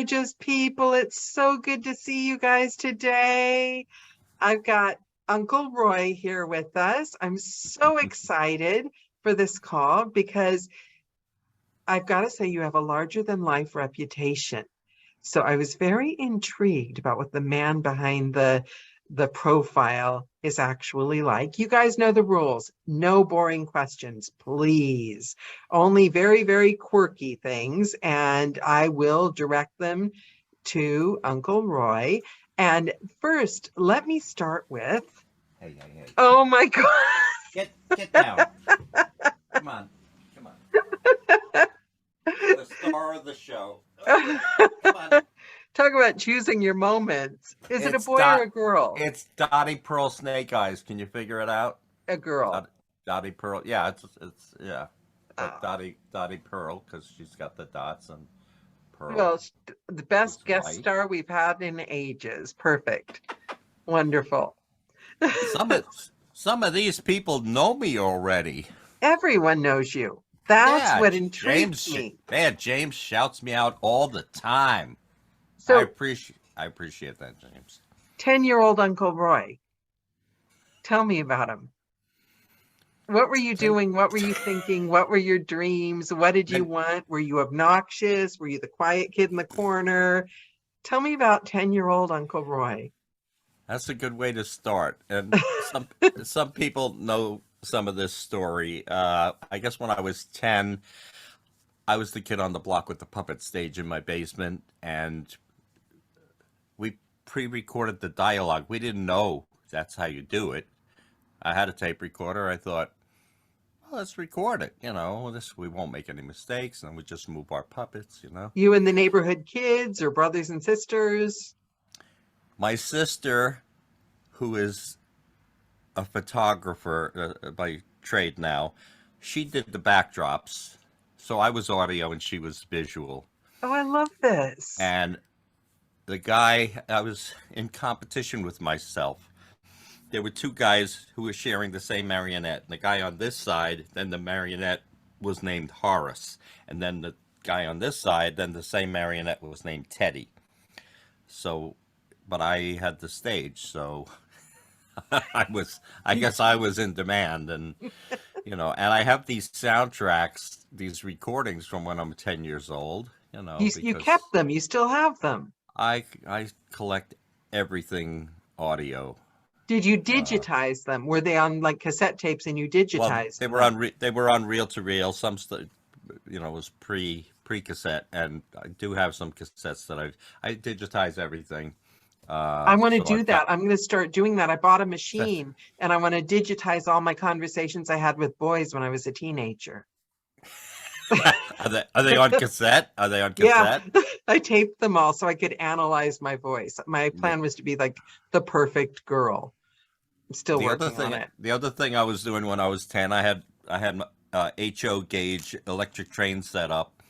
gorgeous people. It's so good to see you guys today. I've got Uncle Roy here with us. I'm so excited for this call because I've got to say you have a larger than life reputation. So I was very intrigued about what the man behind the profile is actually like. You guys know the rules. No boring questions, please. Only very, very quirky things. And I will direct them to Uncle Roy. And first, let me start with. Hey, hey, hey. Oh my God. Get down. Come on. Come on. The star of the show. Come on. Talk about choosing your moments. Is it a It's boy or a girl? It's Dottie Pearl Snake Eyes. Can you figure it out? A girl. Dottie Pearl. Yeah, it's yeah. But Oh. Dottie Pearl because she's got the dots and Pearl. Well, the best guest white. star we've had in ages. Perfect. Wonderful. Some of these people know me already. Everyone knows you. That's what intrigues me. Man, James shouts me out all the time. So I appreciate that, James. 10-year-old Uncle Roy. Tell me about him. What were you doing? What were you thinking? What were your dreams? What did you want? Were you obnoxious? Were you the quiet kid in the corner? Tell me about 10-year-old Uncle Roy. That's a good way to start. And some people know some of this story. I guess when I was 10, I was the kid on the block with the puppet stage in my basement, and we pre-recorded the dialogue. We didn't know that's how you do it. I had a tape recorder. I thought, well, let's record it. We won't make any mistakes, and we just move our puppets. You and the neighborhood kids or brothers and sisters? My sister, who is a photographer by trade now, she did the backdrops. So I was audio and she was visual. Oh, I love this. And the guy, I was in competition with myself. There were two guys who were sharing the same marionette. And the guy on this side, then the marionette was named Horace. And then the guy on this side, then the same marionette was named Teddy. So, but I had the stage, so I guess I was in demand. And, and I have these soundtracks, these recordings from when I'm 10 years old, You kept them. You still have them. I collect everything audio. Did you digitize them? Were they on like cassette tapes and you digitized them? They were on reel to reel. Some was pre cassette, and I do have some cassettes that I digitize everything. I want to do that. I'm going to start doing that. I bought a machine and I want to digitize all my conversations I had with boys when I was a teenager. Are they on cassette? Are they on cassette? Yeah, I taped them all so I could analyze my voice. My plan was to be like the perfect girl. I'm still working on it. The other thing I was doing when I was 10, I had HO gauge electric train set up,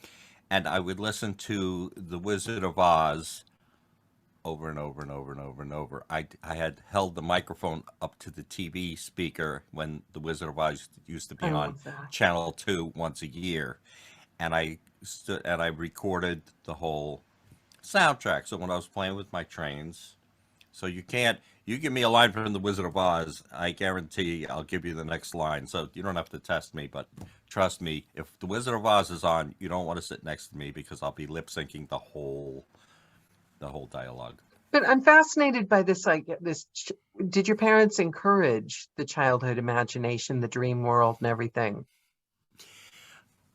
and I would listen to The Wizard of Oz over and over and over and over and over. I had held the microphone up to the TV speaker when The Wizard of Oz used to be on Channel 2 once a year, and I recorded the whole soundtrack. So when I was playing with my trains, so you give me a line from The Wizard of Oz, I guarantee I'll give you the next line. So you don't have to test me, but trust me, if The Wizard of Oz is on, you don't want to sit next to me because I'll be lip syncing the whole dialogue. But I'm fascinated by this. Did your parents encourage the childhood imagination, the dream world, and everything?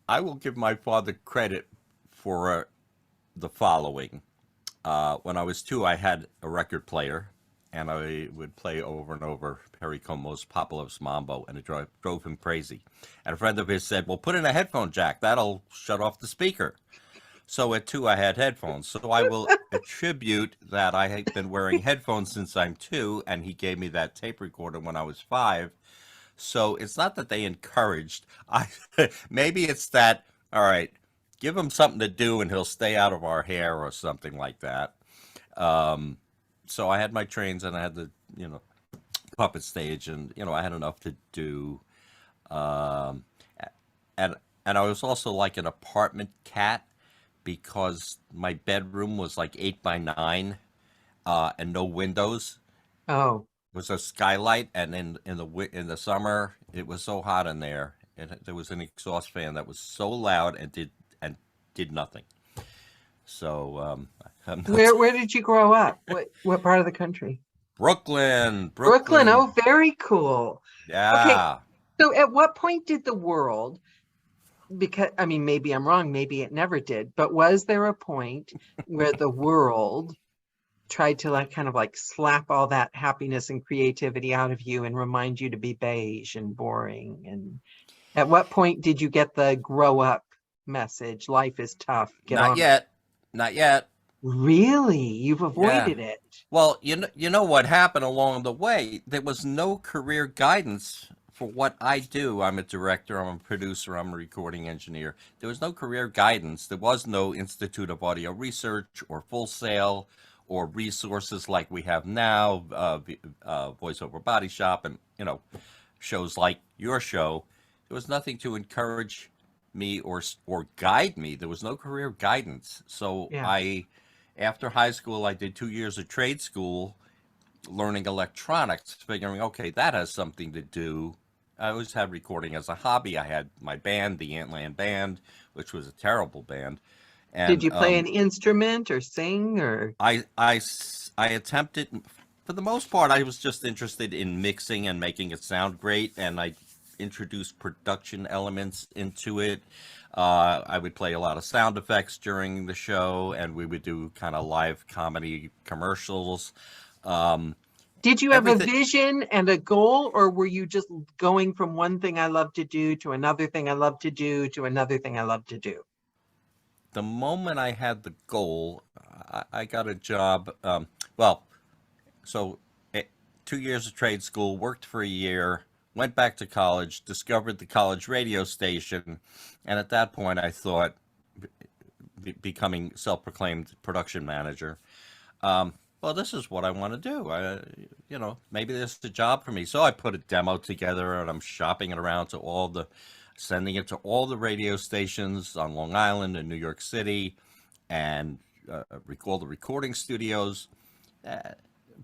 I will give my father credit for the following. When I was 2, I had a record player, and I would play over and over Perry Como's Popolov's Mambo, and it drove him crazy. And a friend of his said, well, put in a headphone jack. That'll shut off the speaker. So at 2, I had headphones. So I will attribute that I have been wearing headphones since I'm 2, and he gave me that tape recorder when I was 5. So it's not that they encouraged. Maybe it's that, all right, give him something to do and he'll stay out of our hair or something like that. So I had my trains and I had the, puppet stage, and, I had enough to do. And I was also like an apartment cat because my bedroom was like 8 by 9, and no windows. Oh, It was a skylight, and in the summer it was so hot in there, and there was an exhaust fan that was so loud and did nothing. So I'm not where did you grow up? What part of the country? Brooklyn, Brooklyn. Brooklyn. Oh, very cool. Okay, Yeah. so at what point did the world, because I mean, maybe I'm wrong, maybe it never did, but was there a point where the world tried to like kind of like slap all that happiness and creativity out of you and remind you to be beige and boring? And at what point did you get the grow up message? Life is tough. Get Not on with it. yet. Not yet. Really? You've Yeah. avoided it. Well, you know what happened along the way? There was no career guidance for what I do. I'm a director, I'm a producer, I'm a recording engineer. There was no career guidance. There was no Institute of Audio Research or Full Sail or resources like we have now, Voice Over Body Shop, and shows like your show. There was nothing to encourage me or guide me. There was no career guidance. So Yeah. after high school, I did 2 years of trade school learning electronics, figuring, okay, that has something to do. I always had recording as a hobby. I had my band, the Antland Band, which was a terrible band. Did And you play an instrument or sing or? I attempted, for the most part, I was just interested in mixing and making it sound great. And I introduced production elements into it. I would play a lot of sound effects during the show, and we would do kind of live comedy commercials. Did you have a Everything. vision and a goal, or were you just going from one thing I love to do to another thing I love to do to another thing I love to do? The moment I had the goal, I got a job. Well, so 2 years of trade school, worked for a year, went back to college, discovered the college radio station, and at that point I thought, becoming self-proclaimed production manager, well, this is what I want to do. Maybe this is the job for me. So I put a demo together, and I'm shopping it around to sending it to all the radio stations on Long Island and New York City, and all the recording studios.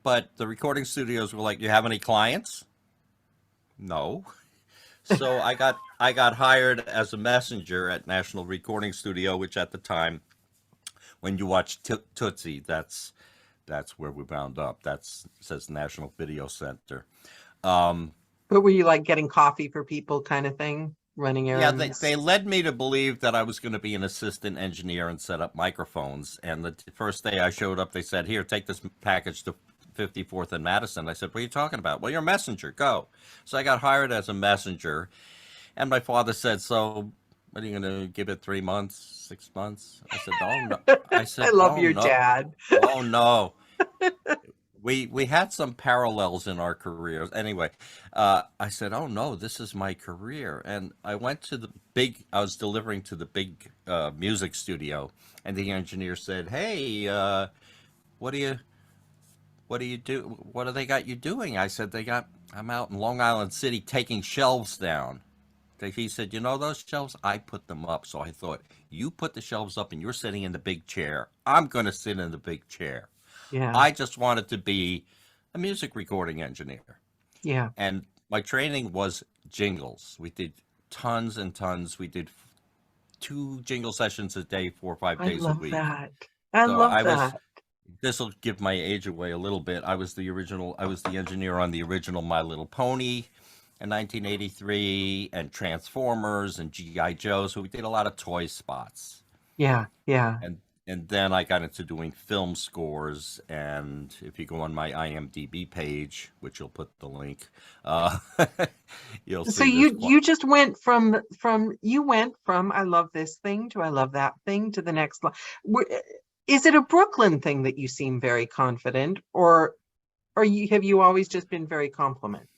But the recording studios were like, "You have any clients?" No. So I got hired as a messenger at National Recording Studio, which at the time, when you watch Tootsie, that's where we wound up. Says National Video Center. But were you like getting coffee for people kind of thing, running Yeah, errands? they led me to believe that I was going to be an assistant engineer and set up microphones. And the first day I showed up, they said, "Here, take this package to 54th and Madison." I said, "What are you talking about?" "Well, you're a messenger. Go." So I got hired as a messenger. And my father said, "So, what are you going to give it 3 months, 6 months?" I said, "Oh, no." I I said, love "Oh, your no. dad. Oh, no." We had some parallels in our careers. Anyway, I said, "Oh no, this is my career." And I went to I was delivering to the big music studio, and the engineer said, "Hey, what do you do? What do they got you doing?" I said, I'm out in Long Island City taking shelves down." He said, "You know those shelves? I put them up." So I thought, you put the shelves up and you're sitting in the big chair. I'm going to sit in the big chair. Yeah, I just wanted to be a music recording engineer. yeah. And my training was jingles. We did tons and tons. We did 2 jingle sessions a day, 4 or 5 days a I love week. that. I So love that. this will give my age away a little bit. I was the engineer on the original My Little Pony in 1983, and Transformers and G.I. Joe. So we did a lot of toy spots. Yeah, yeah. And then I got into doing film scores. And if you go on my IMDb page, which you'll put the link, uh, you'll So see there's you just went from I love this thing to I love that thing to the next line. Is it a Brooklyn thing that you seem very confident, or have you always just been very confident?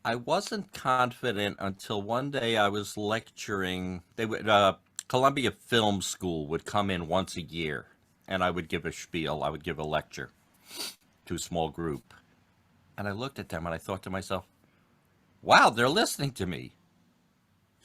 I wasn't confident until one day I was lecturing. Columbia Film School would come in once a year, and I would give a spiel. I would give a lecture to a small group. And I looked at them and I thought to myself, "Wow, they're listening to me.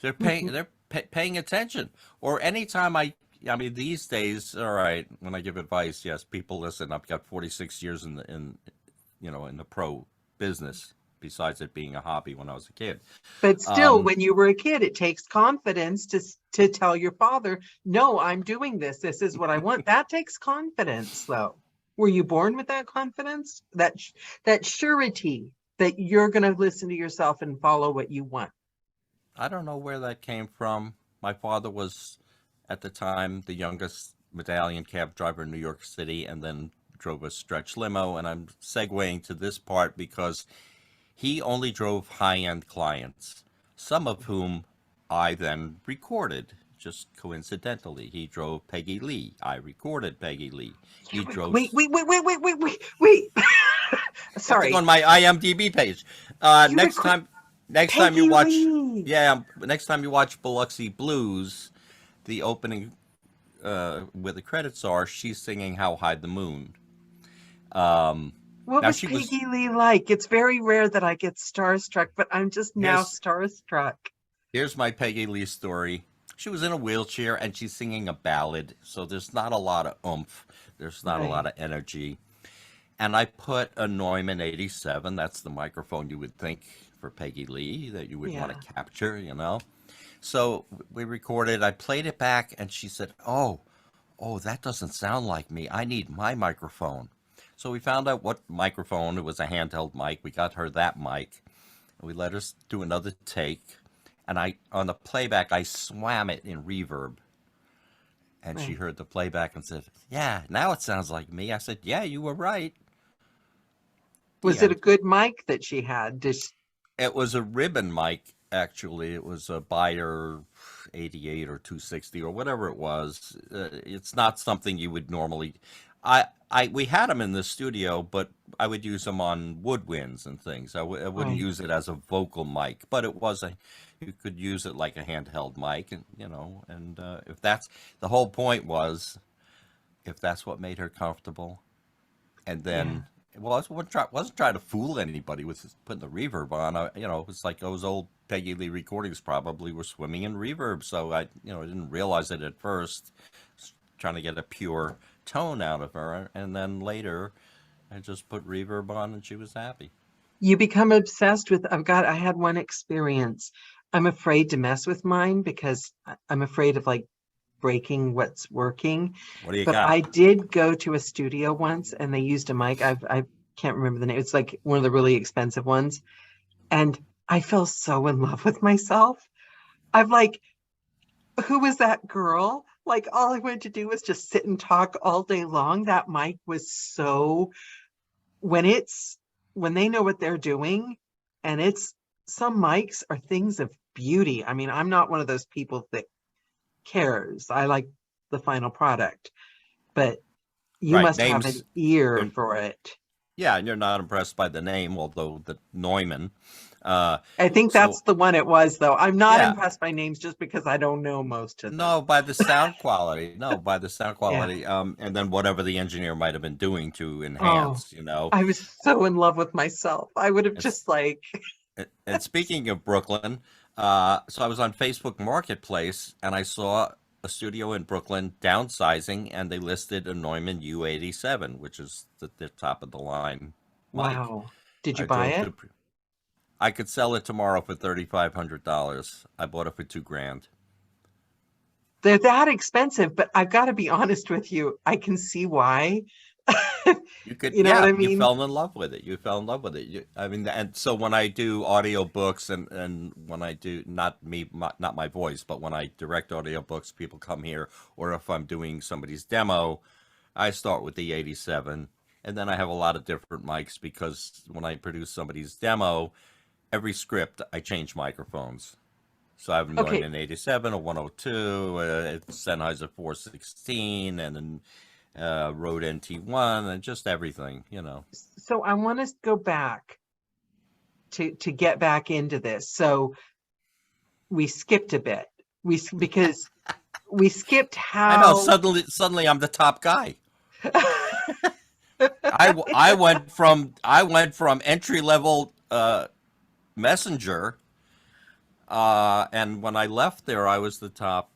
They're paying. paying attention. Or anytime I mean, these days, all right, when I give advice, yes, people listen. I've got 46 years in the pro business, besides it being a hobby when I was a kid. But still, Um, when you were a kid, it takes confidence to tell your father, no, I'm doing this. This is what I want. That takes confidence, though. Were you born with that confidence? That surety that you're going to listen to yourself and follow what you want? I don't know where that came from. My father was, at the time, the youngest medallion cab driver in New York City, and then drove a stretch limo. And I'm segueing to this part because he only drove high-end clients, some of whom I then recorded. Just coincidentally, he drove Peggy Lee. I recorded Peggy Lee. He drove. Wait. You have to go Sorry. on my IMDb page. You Next record time, next time you Peggy watch, Lee. yeah, next time you watch Biloxi Blues, the opening where the credits are, she's singing "How High the Moon." Um, What Now was she was. Peggy Lee like? It's very rare that I get starstruck, but I'm just now Here's starstruck. here's my Peggy Lee story. She was in a wheelchair and she's singing a ballad, so there's not a lot of oomph. There's not a lot Right. of energy. And I put a Neumann 87. That's the microphone you would think for Peggy Lee that you would want Yeah. to capture. So we recorded. I played it back, and she said, "Oh, that doesn't sound like me. I need my microphone." So we found out what microphone. It was a handheld mic. We got her that mic. And we let her do another take. And on the playback, I swam it in reverb. And she Right. heard the playback and said, "Yeah, now it sounds like me." I said, "Yeah, you were right." The Was it a end. good mic that she had? It was a ribbon mic, actually. It was a Beyer 88 or 260 or whatever it was. It's not something you would normally. We had them in the studio, but I would use them on woodwinds and things. I wouldn't Right. use it as a vocal mic, but you could use it like a handheld mic, and if that's the whole point was, if that's what made her comfortable, and Yeah. then well, I wasn't trying to fool anybody with putting the reverb on. It's like those old Peggy Lee recordings probably were swimming in reverb, so I didn't realize it at first. Trying to get a pure tone out of her, and then later I just put reverb on, and she was happy. You become obsessed with, I had one experience. I'm afraid to mess with mine because I'm afraid of like breaking what's working. What do you But got? I did go to a studio once and they used a mic. I can't remember the name. It's like one of the really expensive ones. And I fell so in love with myself. I'm like, who was that girl? Like all I wanted to do was just sit and talk all day long. That mic was so when it's when they know what they're doing, and it's some mics are things of beauty. I mean, I'm not one of those people that cares. I like the final product, but you Right, must have an names. ear You're, for it. yeah, and you're not impressed by the name, although the Neumann. Uh, I think so that's the one it was, though. I'm not yeah, impressed by names just because I don't know most of them. no, by the sound quality. No, by the sound Yeah. quality. And then whatever the engineer might have been doing to Oh, enhance. I was so in love with myself. I would have It's, just like, and speaking of Brooklyn, so I was on Facebook Marketplace and I saw a studio in Brooklyn downsizing, and they listed a Neumann U87, which is the top of the line mic. wow. Did you I buy drove it? to. I could sell it tomorrow for $3,500. I bought it for 2 grand. They're that expensive, but I've got to be honest with you. I can see why. You could, You know what yeah, I you mean? fell in love with it. You fell in love with it. I mean, and so when I do audiobooks, and when I do, not me, not my voice, but when I direct audiobooks, people come here, or if I'm doing somebody's demo, I start with the 87. And then I have a lot of different mics because when I produce somebody's demo, every script, I change microphones. So I have a Okay, Neumann 87, a 102, a Sennheiser 416, and then Rode NT1, and just everything. so I want to go back to get back into this. So we skipped a bit. Because we skipped I know. how Suddenly, I'm the top guy. I went from entry level messenger. And when I left there, I was the top,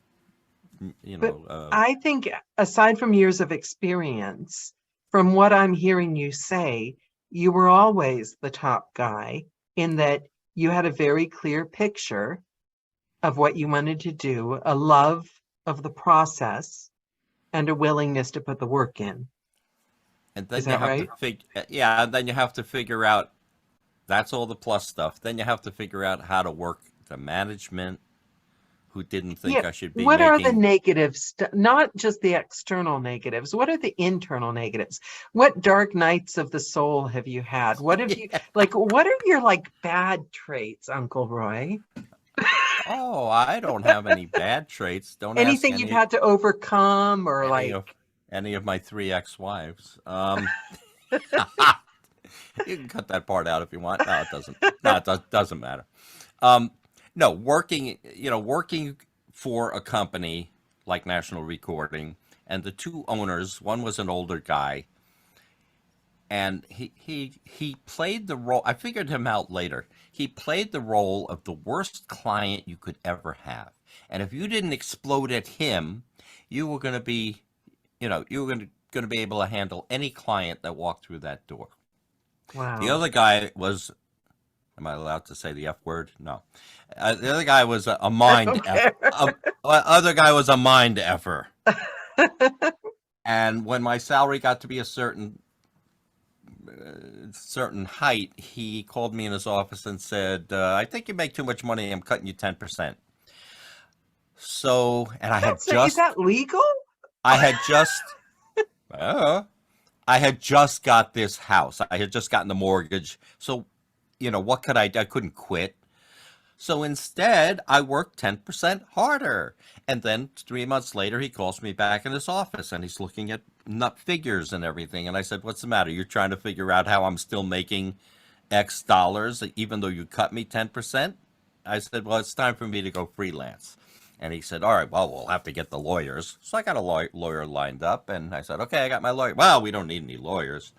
But I think aside from years of experience, from what I'm hearing you say, you were always the top guy in that you had a very clear picture of what you wanted to do, a love of the process, and a willingness to put the work in. and Is then you that have to right? yeah, and then you have to figure out, that's all the plus stuff. Then you have to figure out how to work the management, who didn't Yeah. think I should be What are the making. negatives? Not just the external negatives. What are the internal negatives? What dark nights of the soul have you had? What have you like? What are your like bad traits, Uncle Roy? Oh, I don't have any bad traits. Don't ask Anything you've had to overcome or any like, of any of my three ex-wives. You can cut that part out if you want. No, it doesn't. No, doesn't matter. Um, no, working for a company like National Recording, and the two owners, one was an older guy, and he played the role. I figured him out later. He played the role of the worst client you could ever have, and if you didn't explode at him, you were going to be, you were going to be able to handle any client that walked through that door. The wow. other guy was, am I allowed to say the F word? No. The other guy was a I mind don't F. care. Other guy was a mind effer. And when my salary got to be a certain height, he called me in his office and said, "I think you make too much money. I'm cutting you 10%." So, and Is that legal? I had just, uh, I had just got this house. I had just gotten the mortgage. So, what could I do? I couldn't quit. So instead, I worked 10% harder. And then 3 months later, he calls me back in his office and he's looking at nut figures and everything. And I said, "What's the matter? You're trying to figure out how I'm still making X dollars, even though you cut me 10%?" I said, "Well, it's time for me to go freelance." And he said, "All right, well, we'll have to get the lawyers." So I got a lawyer lined up, and I said, "Okay, I got my lawyer." "Well, we don't need any lawyers."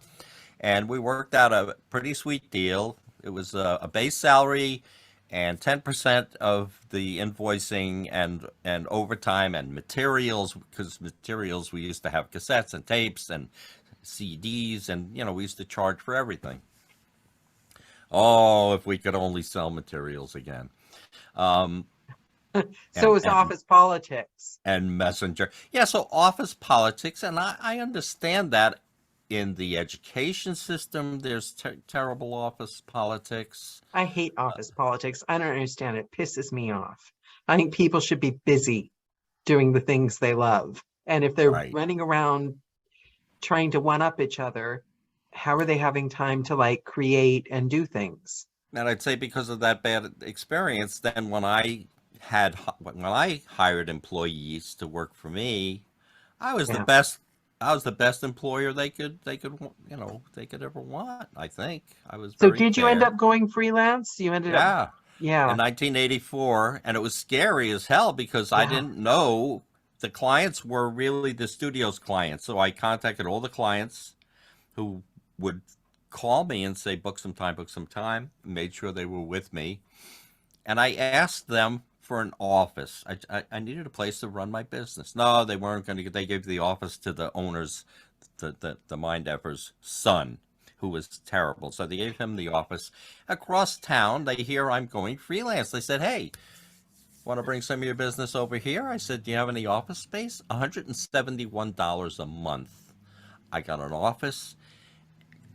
And we worked out a pretty sweet deal. It was a base salary and 10% of the invoicing and overtime and materials, because materials, we used to have cassettes and tapes and CDs, and we used to charge for everything. Oh, if we could only sell materials again. Um, So and it's and office politics. and messenger. Yeah, so office politics, and I understand that in the education system, there's terrible office politics. I hate office politics. I don't understand. It pisses me off. I think people should be busy doing the things they love. And if they're Right. running around trying to one up each other, how are they having time to like create and do things? And I'd say because of that bad experience, then when I hired employees to work for me, I was the Yeah. best. I was the best employer they could ever want. I think I was So very did you end fair. up going freelance? You ended up, Yeah, in yeah, 1984, and it was scary as hell because I yeah. didn't know the clients were really the studio's clients. So I contacted all the clients who would call me and say, book some time, made sure they were with me. And I asked them for an office. I needed a place to run my business. No, they weren't going to. They gave the office to the owner's, the mind effer's son, who was terrible. So they gave him the office across town. They hear I'm going freelance. They said, "Hey, want to bring some of your business over here?" I said, "Do you have any office space?" $171 a month. I got an office,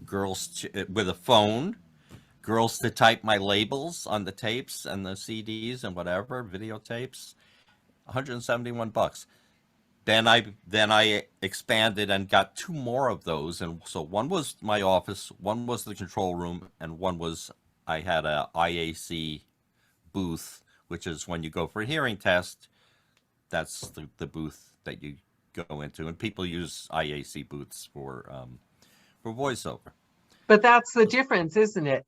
girls with a phone, girls to type my labels on the tapes and the CDs and whatever, videotapes. 171 bucks. Then I expanded and got two more of those, and so one was my office, one was the control room, and one was, I had a IAC booth, which is when you go for a hearing test. That's the booth that you go into, and people use IAC booths for voiceover. But that's the difference, isn't it?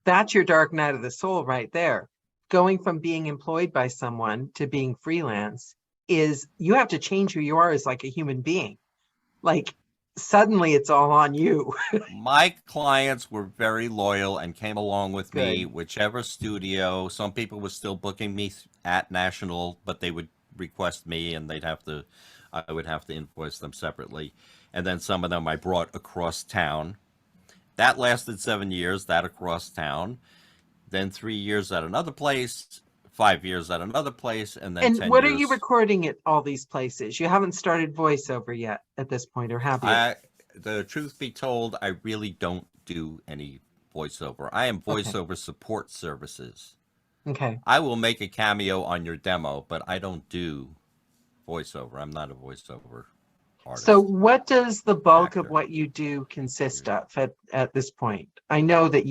That's your dark night of the soul right there. Going from being employed by someone to being freelance is you have to change who you are as like a human being. Like suddenly it's all on you. My clients were very loyal and came along with me, Good. whichever studio. Some people were still booking me at National, but they would request me and I would have to invoice them separately. And then some of them I brought across town. That lasted 7 years, that across town. Then 3 years at another place, 5 years at another place, and then And 10 what are you years. recording at all these places? You haven't started voiceover yet at this point, or have you? The truth be told, I really don't do any voiceover. I am Okay. voiceover support services. Okay. I will make a cameo on your demo, but I don't do voiceover. I'm not a voiceover So artist, what does the bulk of actor. what you do consist of at this point? I know that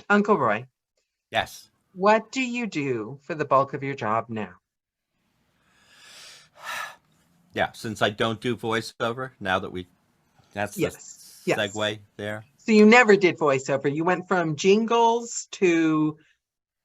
Uncle Roy, Yes. what do you do for the bulk of your job now? Yeah, since I don't do voiceover, that's the Yes. Yes. segue there. So you never did voiceover. You went from jingles to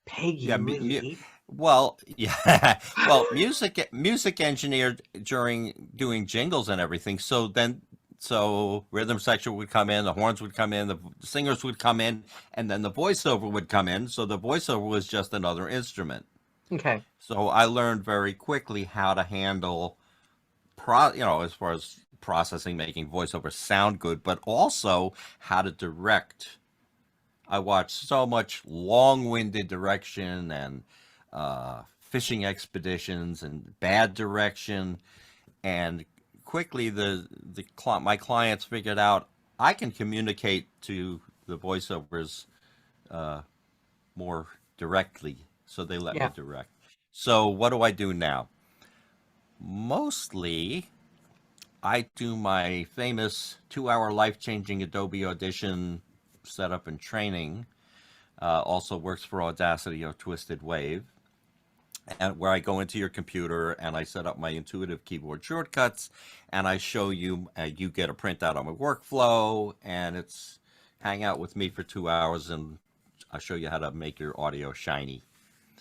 Peggy Yeah, Lee. well, yeah, well, music engineered during doing jingles and everything. So rhythm section would come in, the horns would come in, the singers would come in, and then the voiceover would come in. So the voiceover was just another instrument. Okay. So I learned very quickly how to handle, as far as processing, making voiceover sound good, but also how to direct. I watched so much long-winded direction and fishing expeditions and bad direction, and quickly my clients figured out I can communicate to the voiceovers more directly, so they let me Yeah. direct. So what do I do now? Mostly, I do my famous 2-hour life-changing Adobe Audition setup and training. Also works for Audacity or Twisted Wave, and where I go into your computer and I set up my intuitive keyboard shortcuts, and I show you. You get a printout on my workflow, and it's hang out with me for 2 hours, and I show you how to make your audio shiny.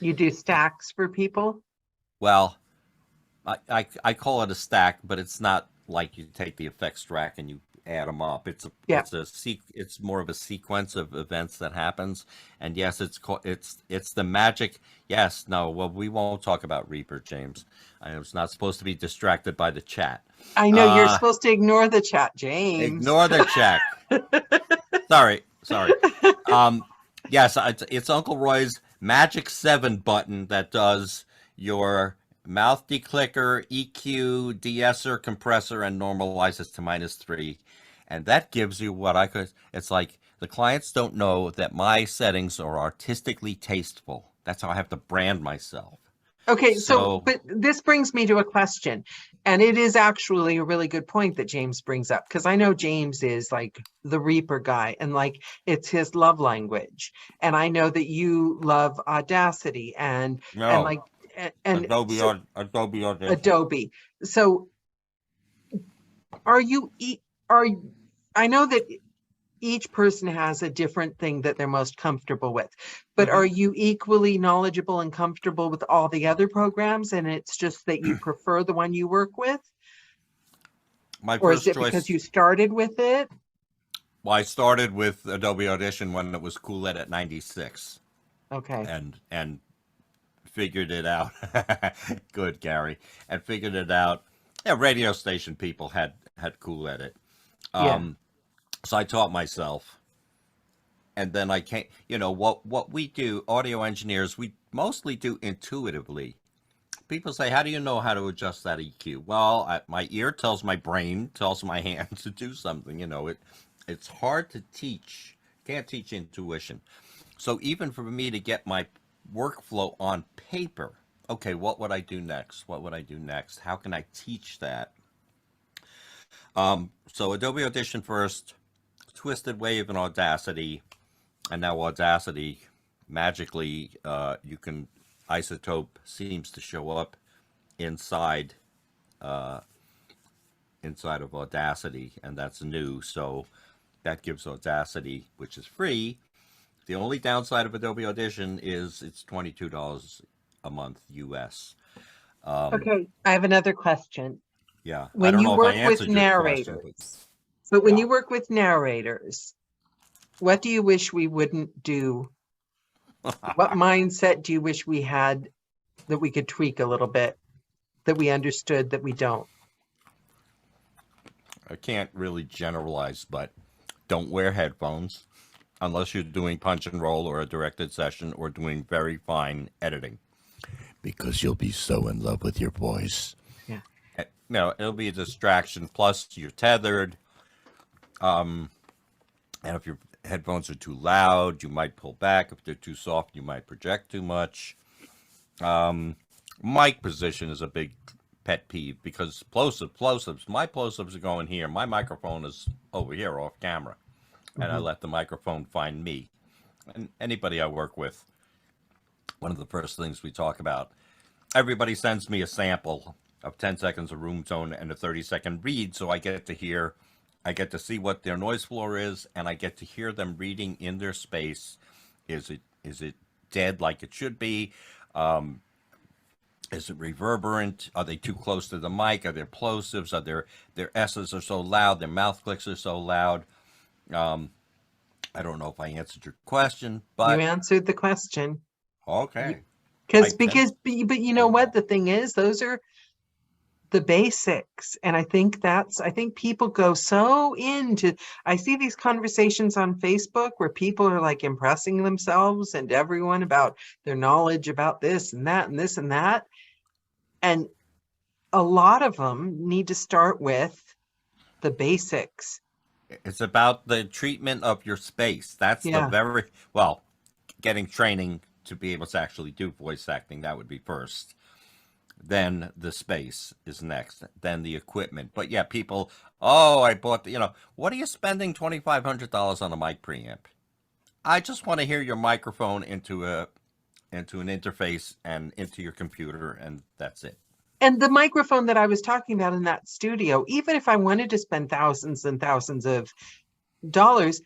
You do stacks for people? Well, I call it a stack, but it's not like you take the effects rack and you add them up. Yeah. It's more of a sequence of events that happens. And yes, it's the magic. Yes, no. Well, we won't talk about Reaper, James. I was not supposed to be distracted by the chat. I know you're supposed to ignore the chat, James. Ignore the chat. Sorry. Yes, it's Uncle Roy's Magic 7 button that does your mouth declicker, EQ, de-esser, compressor, and normalizes to -3. And that gives you it's like the clients don't know that my settings are artistically tasteful. That's how I have to brand myself. Okay, but this brings me to a question, and it is actually a really good point that James brings up, because I know James is like the Reaper guy, and like it's his love language, and I know that you love Audacity and like Adobe Audition. Adobe. So are I know that each person has a different thing that they're most comfortable with, but are you equally knowledgeable and comfortable with all the other programs, and it's just that you prefer the one you work with? Or is it because you started with it? Well, I started with Adobe Audition when it was cool at 96. Okay. And figured it out. Good, Gary. And figured it out. Yeah, radio station people had cool edit. So I taught myself, and then I can't. What we do, audio engineers, we mostly do intuitively. People say, "How do you know how to adjust that EQ?" Well, my ear tells my brain, tells my hand to do something. It's hard to teach. Can't teach intuition. So even for me to get my workflow on paper, okay, what would I do next? What would I do next? How can I teach that? So Adobe Audition first, Twisted Wave, and Audacity, and now Audacity magically Isotope seems to show up inside of Audacity, and that's new. So that gives Audacity, which is free. The only downside of Adobe Audition is it's $22 a month US. Okay, I have another question. Yeah, I When don't you know if I work with answered your question, narrators, But when Yeah. you work with narrators, what do you wish we wouldn't do? What mindset do you wish we had that we could tweak a little bit, that we understood that we don't? I can't really generalize, but don't wear headphones unless you're doing punch and roll or a directed session or doing very fine editing, because you'll be so in love with your voice. Yeah. No, it'll be a distraction. Plus, you're tethered. And if your headphones are too loud, you might pull back. If they're too soft, you might project too much. Mic position is a big pet peeve because plosives, my plosives are going here. My microphone is over here off camera. And I let the microphone find me. And anybody I work with, one of the first things we talk about, everybody sends me a sample of 10 seconds of room tone and a 30-second read, so I get to see what their noise floor is, and I get to hear them reading in their space. Is it dead like it should be? Is it reverberant? Are they too close to the mic? Are there plosives? Are their S's are so loud? Their mouth clicks are so loud? I don't know if I answered your question, but You answered the question. okay. But you know what the thing is, those are the basics. And I think people go so into, I see these conversations on Facebook where people are like impressing themselves and everyone about their knowledge about this and that and this and that. And a lot of them need to start with the basics. It's about the treatment of your space. That's Yeah. getting training to be able to actually do voice acting. That would be first. Then the space is next. Then the equipment. But yeah, people, I bought, what are you spending $2,500 on a mic preamp? I just want to hear your microphone into an interface and into your computer, and that's it. And the microphone that I was talking about in that studio, even if I wanted to spend thousands and thousands of dollars,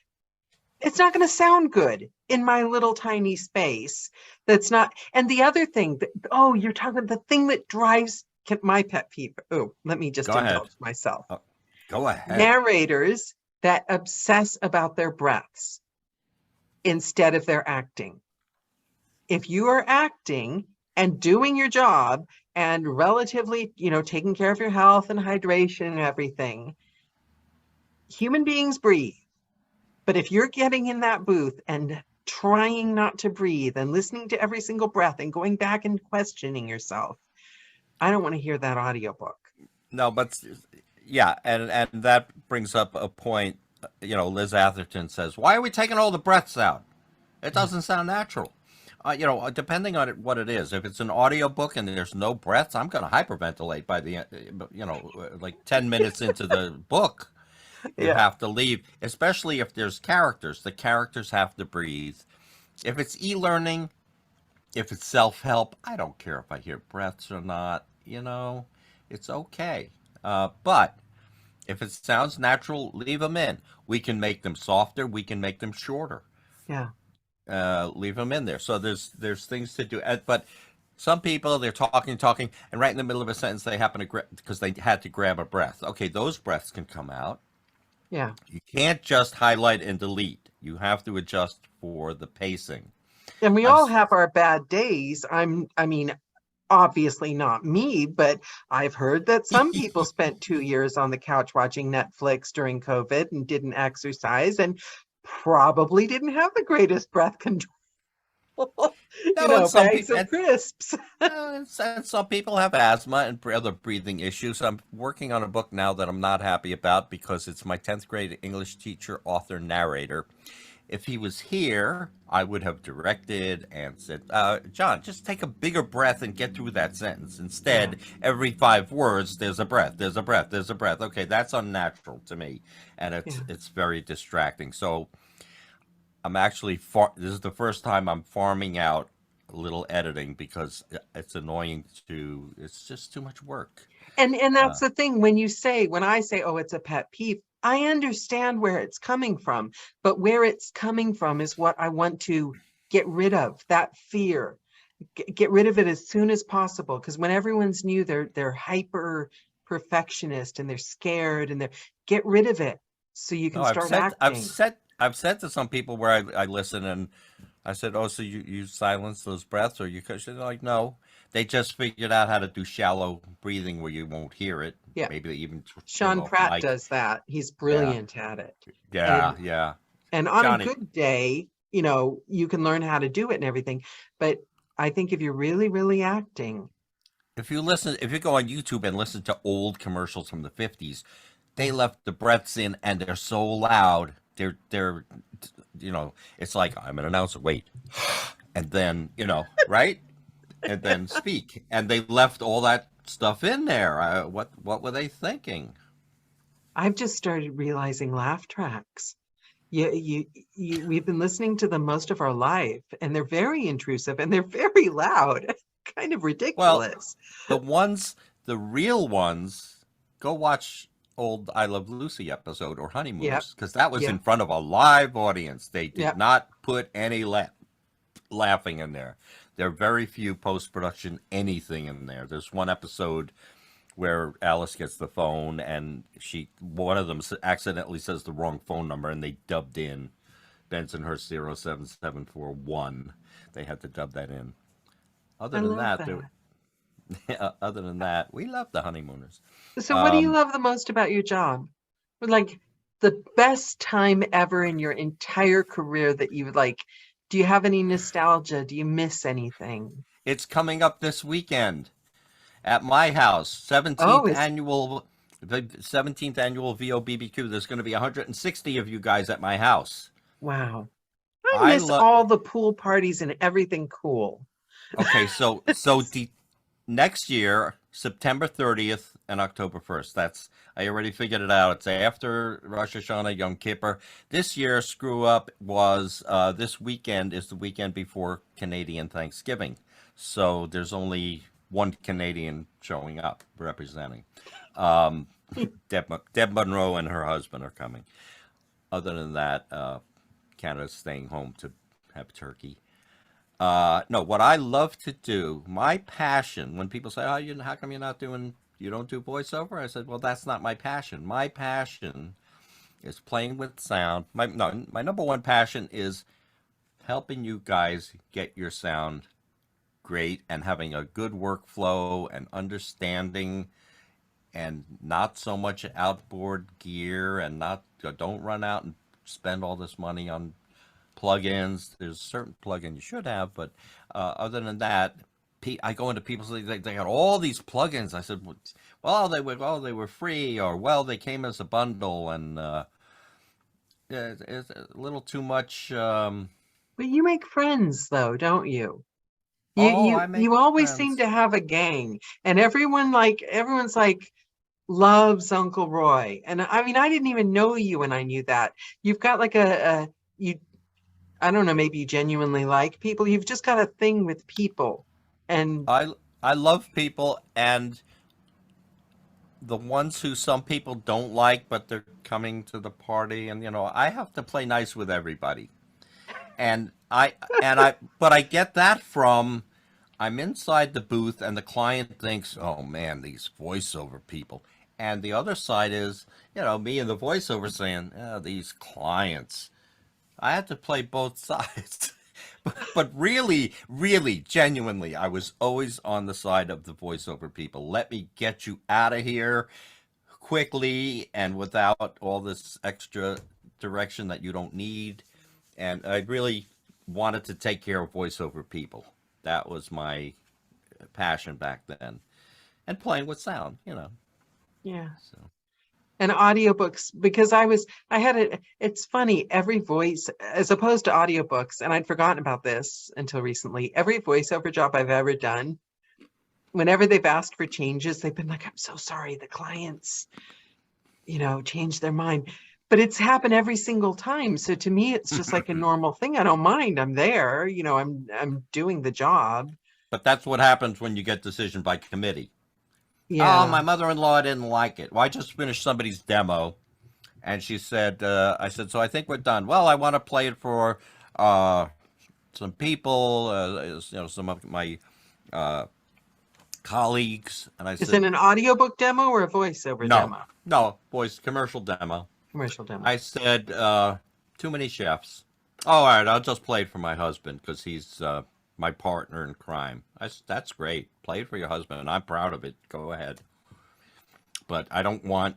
it's not going to sound good in my little tiny space. That's not. And the other thing you're talking about the thing that drives my pet peeve. Oh, let me just indulge myself. Go ahead. Narrators that obsess about their breaths instead of their acting. If you are acting and doing your job and relatively, taking care of your health and hydration and everything, human beings breathe. But if you're getting in that booth and trying not to breathe and listening to every single breath and going back and questioning yourself, I don't want to hear that audiobook. No, but yeah, and that brings up a point. Liz Atherton says, "Why are we taking all the breaths out? It doesn't sound natural." Depending on what it is. If it's an audiobook and there's no breaths, I'm going to hyperventilate by the, like 10 minutes into the book. You have to leave, especially if there's characters. The characters have to breathe. If it's e-learning, if it's self-help, I don't care if I hear breaths or not. It's okay. But if it sounds natural, leave them in. We can make them softer. We can make them shorter. Yeah. Leave them in there. So there's things to do. But some people, they're talking, and right in the middle of a sentence, they happen to because they had to grab a breath. Okay, those breaths can come out. Yeah. You can't just highlight and delete. You have to adjust for the pacing. And we all have our bad days. Obviously not me, but I've heard that some people spent 2 years on the couch watching Netflix during COVID and didn't exercise and probably didn't have the greatest breath control. Bags of crisps. And some people have asthma and other breathing issues. I'm working on a book now that I'm not happy about because it's my 10th grade English teacher, author, narrator. If he was here, I would have directed and said, John, just take a bigger breath and get through that sentence. Instead, every 5 words, there's a breath, there's a breath, there's a breath. Okay, that's unnatural to me, and it's very distracting. So I'm actually, this is the first time I'm farming out a little editing because it's annoying it's just too much work. And that's the thing, when I say, oh, it's a pet peeve, I understand where it's coming from, but where it's coming from is what I want to get rid of, that fear. Get rid of it as soon as possible, because when everyone's new, they're hyper perfectionist and they're scared and get rid of it. so you No, can start acting. I've said to some people where I listen and I said, "Oh, so you silence those breaths, or you?" They're like, "No, they just figured out how to do shallow breathing where you won't hear it. Yeah. Maybe they even turn Sean off the Pratt mic." does that. He's Yeah, brilliant at it. yeah, And yeah. and on a Johnny, good day, you can learn how to do it and everything. But I think if you're really, really acting, if you go on YouTube and listen to old commercials from the 50s, they yeah. left the breaths in and they're so loud. They're it's like I'm an announcer. Wait, and then right, and then speak, and they left all that stuff in there. What were they thinking? I've just started realizing laugh tracks. We've been listening to them most of our life, and they're very intrusive and they're very loud, kind of Well, ridiculous. the real ones, go watch old I Love Lucy episode or Yep, Honeymooners, because that was in yep, front of a live audience. They did yep. not put any laughing in there. There are very few post production anything in there. There's one episode where Alice gets the phone and one of them accidentally says the wrong phone number and they dubbed in Bensonhurst 07741. They had to dub that in. I Other than love that, that. we love the Honeymooners. So what do you Um, love the most about your job? Like the best time ever in your entire career that you would like, do you have any nostalgia? Do you miss anything? it's coming up this weekend at my house, Oh, 17th it's annual. The 17th annual VOBBQ. There's going to be 160 of you guys at my house. wow. I I miss love. all the pool parties and everything cool. Okay, the next year, September 30th and October 1st. I already figured it out. It's after Rosh Hashanah, Yom Kippur. This year, screw up was this weekend is the weekend before Canadian Thanksgiving. So there's only one Canadian showing up representing. Um, Deb Monroe and her husband are coming. Other than that, Canada's staying home to have turkey. No, what I love to do, my passion, when people say, "Oh, how come you don't do voiceover?" I said, "Well, that's not my passion. My passion is playing with sound. My number one passion is helping you guys get your sound great and having a good workflow and understanding and not so much outboard gear and not don't run out and spend all this money on plugins. There's a certain plugin you should have, but other than that, I go into people's they got all these plugins. I said, well, they were free, or well, they came as a bundle, and it's a little too much. But you make friends though, don't you? You Oh, you I make you always seem friends. to have a gang, and everyone's like loves Uncle Roy. And I mean, I didn't even know you when I knew that. You've got like a you I don't know, maybe you genuinely like people. You've just got a thing with people. And I love people, and the ones who some people don't like, but they're coming to the party, and I have to play nice with everybody. And but I get that from I'm inside the booth, and the client thinks, "Oh man, these voiceover people." And the other side is, me and the voiceover saying, "Oh, these clients." I had to play both sides. But really, really, genuinely, I was always on the side of the voiceover people. Let me get you out of here quickly and without all this extra direction that you don't need. And I really wanted to take care of voiceover people. That was my passion back then. And playing with sound. yeah. So And audiobooks, because I had it's funny, every voice, as opposed to audiobooks, and I'd forgotten about this until recently, every voiceover job I've ever done, whenever they've asked for changes, they've been like, I'm so sorry, the clients, changed their mind. But it's happened every single time. So to me, it's just like a normal thing. I don't mind. I'm there, I'm doing the job. but that's what happens when you get decision by committee. Oh, Yeah. my mother-in-law didn't like it. Well, I just finished somebody's demo, and she said, I said, so I think we're done. Well, I want to play it for some people, some of my colleagues. And I Is it said, an audiobook demo or a voiceover no, demo? no, voice commercial demo. Commercial demo. I said, too many chefs. Oh, all right, I'll just play it for my husband because he's my partner in crime. That's great. Play it for your husband, and I'm proud of it. Go ahead. But I don't want,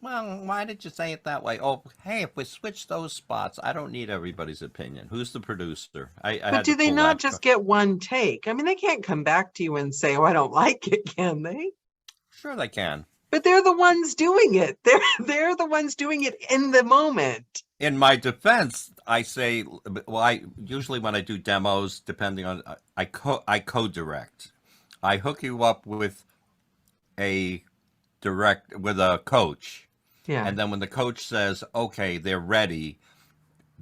well, why did you say it that way? Oh, hey, if we switch those spots, I don't need everybody's opinion. Who's the producer? I But had do to they pull not that. just get one take? I mean, they can't come back to you and say, "Oh, I don't like it," can they? Sure, they can. But they're the ones doing it. They're the ones doing it in the moment. In my defense, I say, well, I usually when I do demos, depending on, I co-direct. I hook you up with a coach, Yeah. and then when the coach says, okay, they're ready,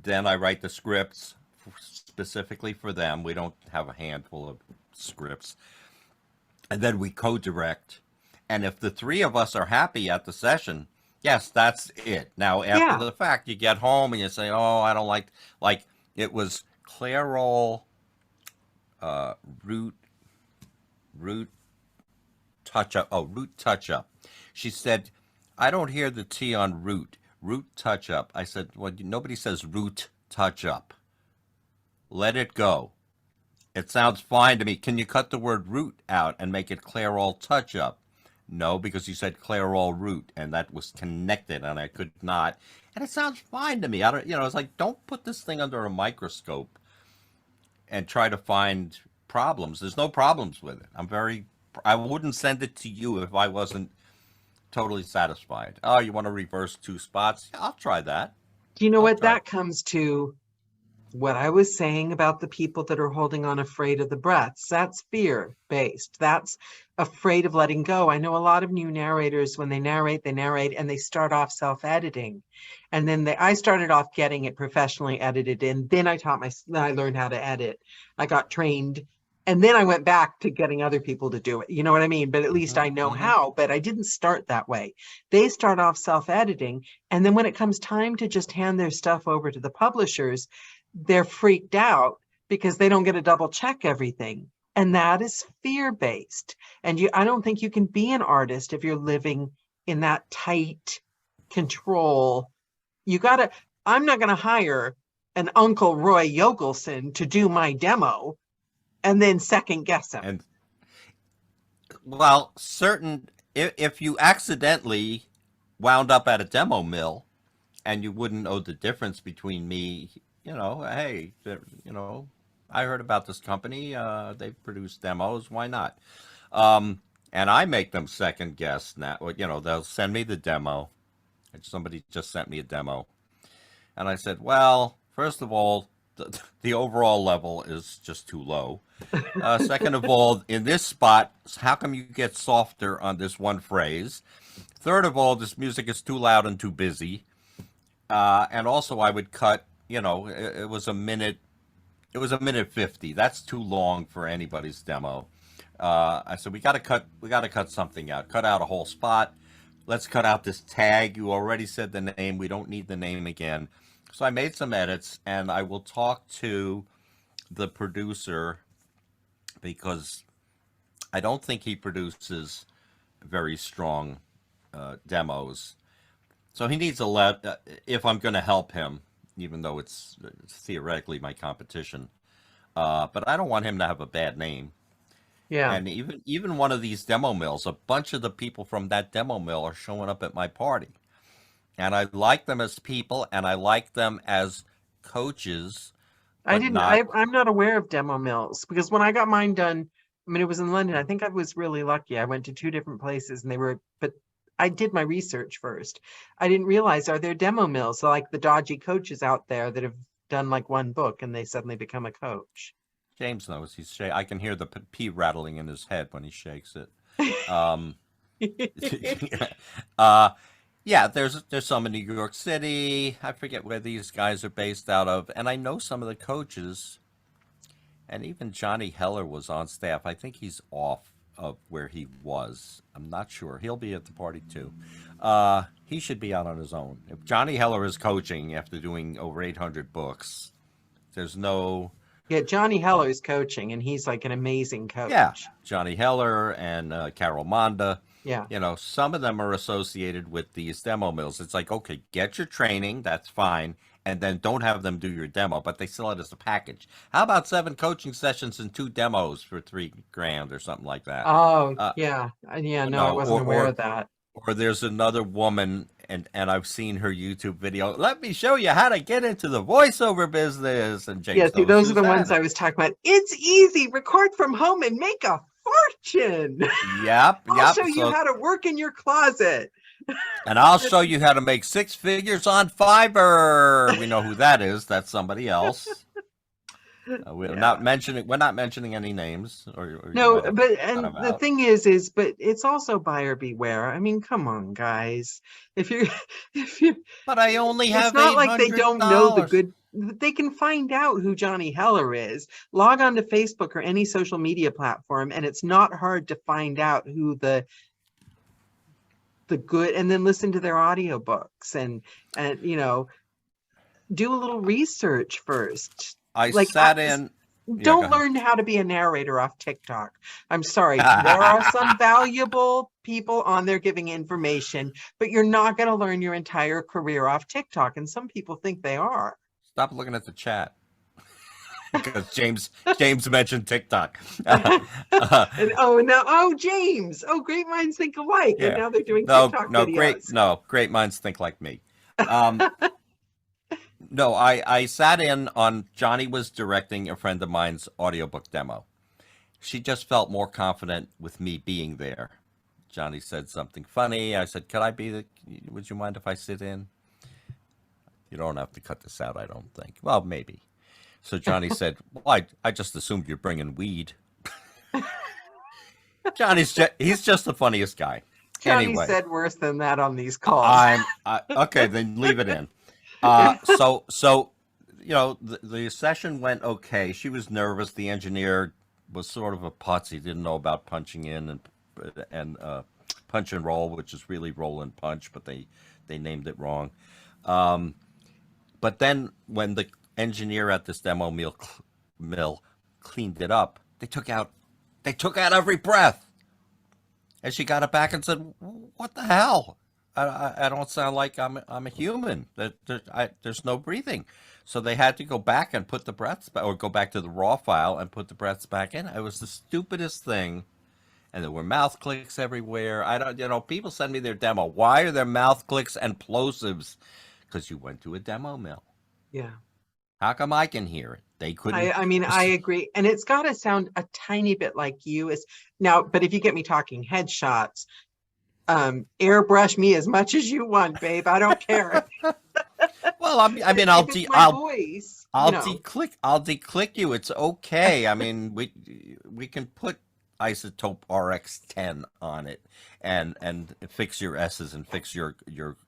then I write the scripts specifically for them. We don't have a handful of scripts, and then we co-direct. And if the three of us are happy at the session, yes, that's it. Now, after Yeah. the fact, you get home and you say, "Oh, I don't like it was Clairol, root touch up. Oh, root touch up." She said, "I don't hear the T on root. Root touch up." I said, "Well, nobody says root touch up. Let it go. It sounds fine to me. Can you cut the word root out and make it Clairol touch up?" No, because you said Clairol root, and that was connected, and I could not. And it sounds fine to me. I don't, it's like, don't put this thing under a microscope and try to find problems. There's no problems with it. I wouldn't send it to you if I wasn't totally satisfied. Oh, you want to reverse two spots? Yeah, I'll try that. Do you know I'll what try that comes to? What I was saying about the people that are holding on afraid of the breaths, that's fear-based. That's afraid of letting go. I know a lot of new narrators, when they narrate, and they start off self-editing. And then I started off getting it professionally edited, and then I learned how to edit. I got trained, and then I went back to getting other people to do it. You know what I mean? But at least I know how, but I didn't start that way. They start off self-editing, and then when it comes time to just hand their stuff over to the publishers, they're freaked out because they don't get to double check everything. And that is fear-based. And I don't think you can be an artist if you're living in that tight control. I'm not going to hire an Uncle Roy Yokelson to do my demo and then second guess him. And well, if you accidentally wound up at a demo mill and you wouldn't know the difference between me, hey, I heard about this company. They produce demos. Why not? And I make them second guess now. They'll send me the demo. Somebody just sent me a demo. And I said, well, first of all, the overall level is just too low. Second of all, in this spot, how come you get softer on this one phrase? Third of all, this music is too loud and too busy. And also I would cut, it was a minute 50. That's too long for anybody's demo. I said, we got to cut something out. Cut out a whole spot. Let's cut out this tag. You already said the name. We don't need the name again. So I made some edits, and I will talk to the producer because I don't think he produces very strong demos. So he needs if I'm going to help him, even though it's theoretically my competition. But I don't want him to have a bad name. Yeah. And even one of these demo mills, a bunch of the people from that demo mill are showing up at my party. And I like them as people, and I like them as coaches. I'm not aware of demo mills because when I got mine done, I mean, it was in London. I think I was really lucky. I went to 2 different places but I did my research first. I didn't realize, are there demo mills? So like the dodgy coaches out there that have done like one book and they suddenly become a coach. James knows. I can hear the pea rattling in his head when he shakes it. Yeah, there's some in New York City. I forget where these guys are based out of. And I know some of the coaches. And even Johnny Heller was on staff. I think he's off of where he was. I'm not sure. He'll be at the party too. He should be out on his own. If Johnny Heller is coaching after doing over 800 books, there's no... Yeah, Johnny Heller's coaching, and he's like an amazing coach. Yeah, Johnny Heller and Carol Monda. Yeah. You know, some of them are associated with these demo mills. It's like, okay, get your training, that's fine, and then don't have them do your demo, but they sell it as a package. How about 7 coaching sessions and 2 demos for $3,000 or something like that? Oh, Uh, yeah. Yeah, you no, I know, wasn't aware of that. or there's another woman, and I've seen her YouTube video. Let me show you how to get into the voiceover business. And Yeah, James see, knows those are who's the ones I that. was talking about. It's easy. Record from home and make a fortune. Yep, I'll yep. show you So, how to work in your closet. and I'll show you how to make 6 figures on Fiverr. We know who that is. That's somebody else. We're Yeah. not mentioning. We're not mentioning any names, or you No, might have to but cut and them the out. thing is, but it's also buyer beware. I mean, come on, guys. If you, if you, But I only it's have not eight like they hundred don't know the dollars. good. They can find out who Johnny Heller is. Log on to Facebook or any social media platform, and it's not hard to find out who the good, and then listen to their audiobooks and do a little research first. I Like, sat in. Yeah, go don't ahead. learn how to be a narrator off TikTok. I'm sorry. There are some valuable people on there giving information, but you're not going to learn your entire career off TikTok. And some people think they are. Stop looking at the chat because James mentioned TikTok. And oh, now, oh, James. Oh, great minds think alike. And Yeah. now they're doing No, TikTok no, great, videos. no, great minds think like me. Um, no, I sat in on Johnny was directing a friend of mine's audiobook demo. She just felt more confident with me being there. Johnny said something funny. I said, "Could I be the? Would you mind if I sit in?" You don't have to cut this out, I don't think. Well, maybe. So Johnny said, "Well, I just assumed you're bringing weed." He's just the funniest guy. Johnny Anyway, said worse than that on these calls. Okay. Then leave it in. So you know the session went okay. She was nervous. The engineer was sort of a putz. He didn't know about punching in and punch and roll, which is really roll and punch, but they named it wrong. But then when the engineer at this mill cleaned it up, they took out every breath. And she got it back and said, "What the hell? I don't sound like I'm a human. There's no breathing." So they had to go back and put the breaths back, or go back to the raw file and put the breaths back in. It was the stupidest thing, and there were mouth clicks everywhere. I don't, people send me their demo. Why are there mouth clicks and plosives? Because you went to a demo mill. Yeah. How come I can hear it? They couldn't. I mean, I agree. And it's got to sound a tiny bit like you is now, but if you get me talking headshots, airbrush me as much as you want, babe. I don't care. Well, I mean, If it's my voice, I'll declick you. It's okay. I mean, we can put isotope RX10 on it and fix your S's and fix your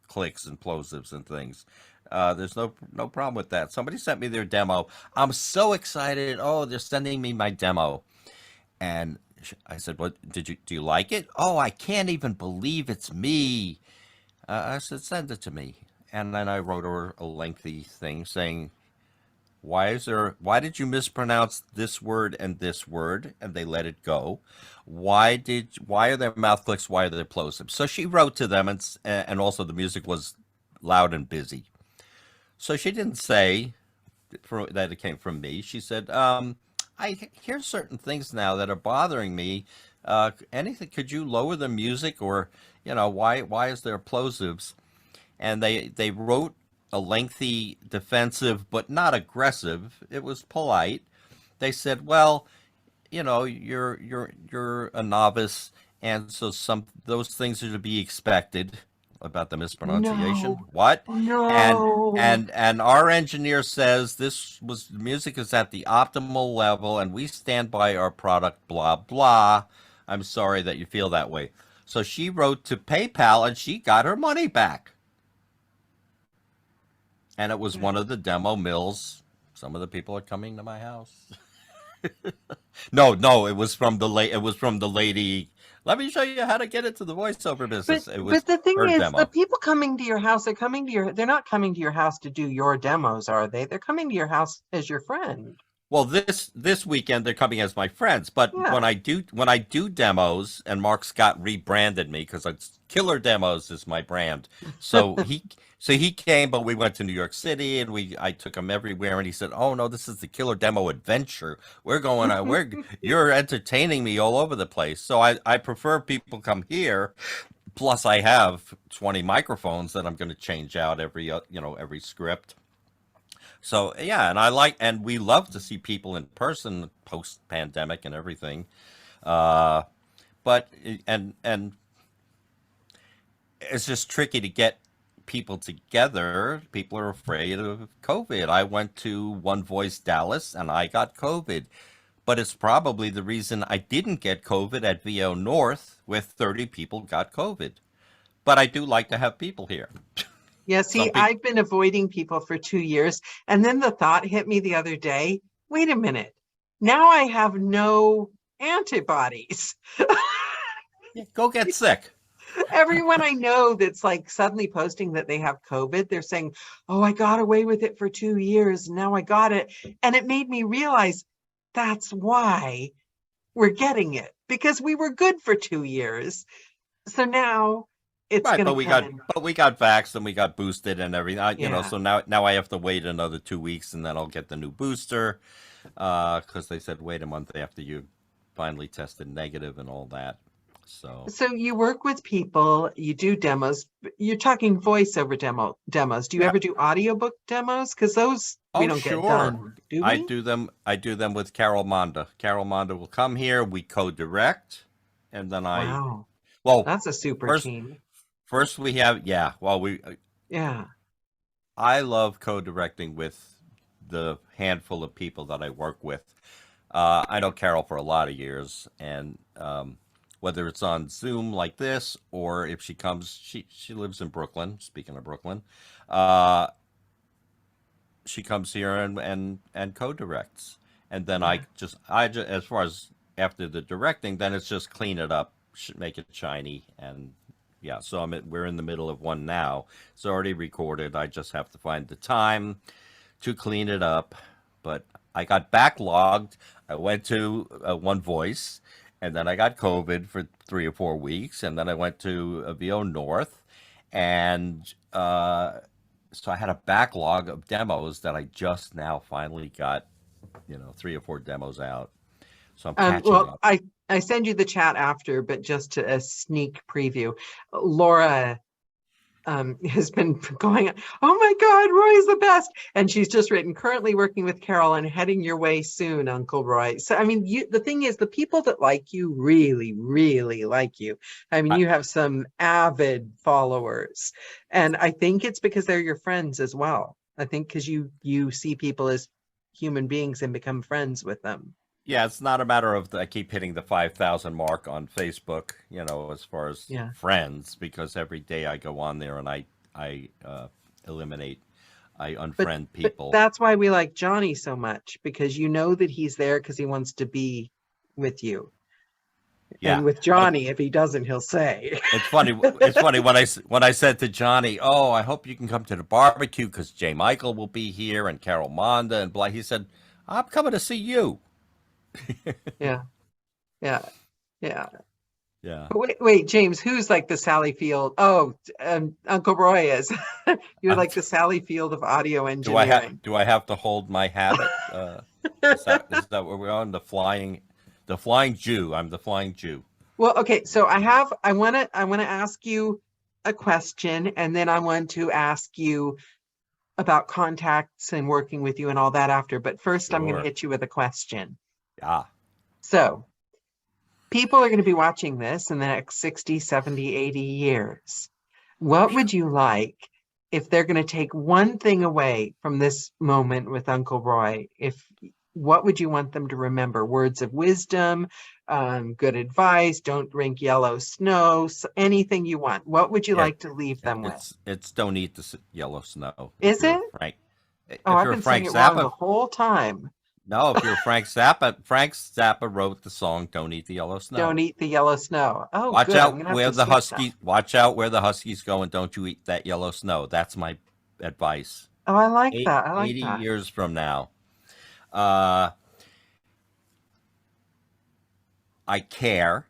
clicks and plosives and things. There's no problem with that. Somebody sent me their demo. I'm so excited. Oh, they're sending me my demo. And I said, "What do you like it?" "Oh, I can't even believe it's me." I said, "Send it to me." And then I wrote her a lengthy thing saying, why did you mispronounce this word and this word? And they let it go. Why are there mouth clicks? Why are there plosives? So she wrote to them, and also the music was loud and busy. So she didn't say that it came from me. She said, "I hear certain things now that are bothering me. Anything? Could you lower the music, or why is there plosives?" And they wrote a lengthy defensive, but not aggressive. It was polite. They said, "Well, you're a novice, and so those things are to be expected." About the mispronunciation. no, What? And no. and our engineer says music is at the optimal level, and we stand by our product. Blah blah. I'm sorry that you feel that way. So she wrote to PayPal, and she got her money back. And it was one of the demo mills. Some of the people are coming to my house. No, it was from the lady. Let me show you how to get into the voiceover business. It was But the thing her is, the demo. people coming to your house are they're not coming to your house to do your demos, are they? They're coming to your house as your friend. Well, this weekend they're coming as my friends, but Yeah. when I do demos, and Mark Scott rebranded me because it's Killer Demos is my brand. So he came, but we went to New York City and I took him everywhere, and he said, "Oh no, this is the Killer Demo Adventure. We're going on. You're entertaining me all over the place." So I prefer people come here. Plus, I have 20 microphones that I'm going to change out every script. So yeah, and we love to see people in person post pandemic and everything. Uh, but and it's just tricky to get people together. People are afraid of COVID. I went to One Voice Dallas and I got COVID, but it's probably the reason I didn't get COVID at VO North, where 30 people got COVID. But I do like to have people here. Yeah, Some see, people, I've been avoiding people for 2 years. And then the thought hit me the other day, wait a minute. Now I have no antibodies. yeah, go get sick. Everyone I know that's like suddenly posting that they have COVID, they're saying, oh, I got away with it for 2 years. Now I got it. And it made me realize that's why we're getting it, because we were good for 2 years. So now it's Right, going but to come in. we got vaxxed and we got boosted and everything. Yeah. So now I have to wait another 2 weeks and then I'll get the new booster, because they said wait a month after you finally tested negative and all that. So So you work with people, you do demos. You're talking voiceover demos. Do you yeah. ever do audiobook demos? Because those we Oh don't get sure, done, do we? I do them with Carol Monda. Carol Monda will come here. We co-direct, and then Wow, well that's a super first team. first we have yeah. Well we Yeah. I love co-directing with the handful of people that I work with. I know Carol for a lot of years, and whether it's on Zoom like this or if she comes, she lives in Brooklyn. Speaking of Brooklyn, uh, she comes here and co-directs, and then Yeah. I just as far as after the directing, then it's just clean it up, make it shiny, and yeah. So we're in the middle of one now. It's already recorded. I just have to find the time to clean it up. But I got backlogged. I went to One Voice, and then I got COVID for 3 or 4 weeks, and then I went to VO North, and so I had a backlog of demos that I just now finally got, 3 or 4 demos out. So I'm catching Well, up. I send you the chat after, but just to a sneak preview, Laura has been going, oh my God, Roy's the best. And she's just written, currently working with Carol and heading your way soon, Uncle Roy. So, I mean, the thing is, the people that like you really, really like you. I mean, I, you have some avid followers. And I think it's because they're your friends as well. I think because you see people as human beings and become friends with them. Yeah, it's not a matter of I keep hitting the 5,000 mark on Facebook, as far as Yeah. friends, because every day I go on there and I eliminate, I But unfriend but people. that's why we like Johnny so much, because you know that he's there because he wants to be with you. Yeah, And with but Johnny, if he doesn't, he'll say. it's funny. It's funny when I said to Johnny, "Oh, I hope you can come to the barbecue because Jay Michael will be here and Carol Monda and blah." He said, "I'm coming to see you." Yeah, yeah, yeah. Yeah. But wait, James, who's like the Sally Field? Oh, Uncle Roy is. You're I'm, like the Sally Field of audio engineering. do I have to hold my habit? Is that where we're on the flying Jew? I'm the flying Jew. Well, okay, so I want to ask you a question, and then I want to ask you about contacts and working with you and all that after. But first, I'm going to Sure. hit you with a question. Yeah. So, people are going to be watching this in the next 60, 70, 80 years. What would you like if they're going to take one thing away from this moment with Uncle Roy? What would you want them to remember? Words of wisdom, good advice, don't drink yellow snow, anything you want. What would you Yeah. like to leave them with? It's don't eat the yellow snow. Is it? Oh, If I've you're been saying Frank it wrong the Zappa, whole time. no, if you're Frank Zappa wrote the song "Don't Eat the Yellow Don't Snow." eat the yellow snow. Oh, Watch good. I'm out going to have where to the switch that. Huskies. Watch out where the Huskies go, and don't you eat that yellow snow. That's my advice. Oh, I like Eight, that. I like 80 that. years from now. Uh, I care.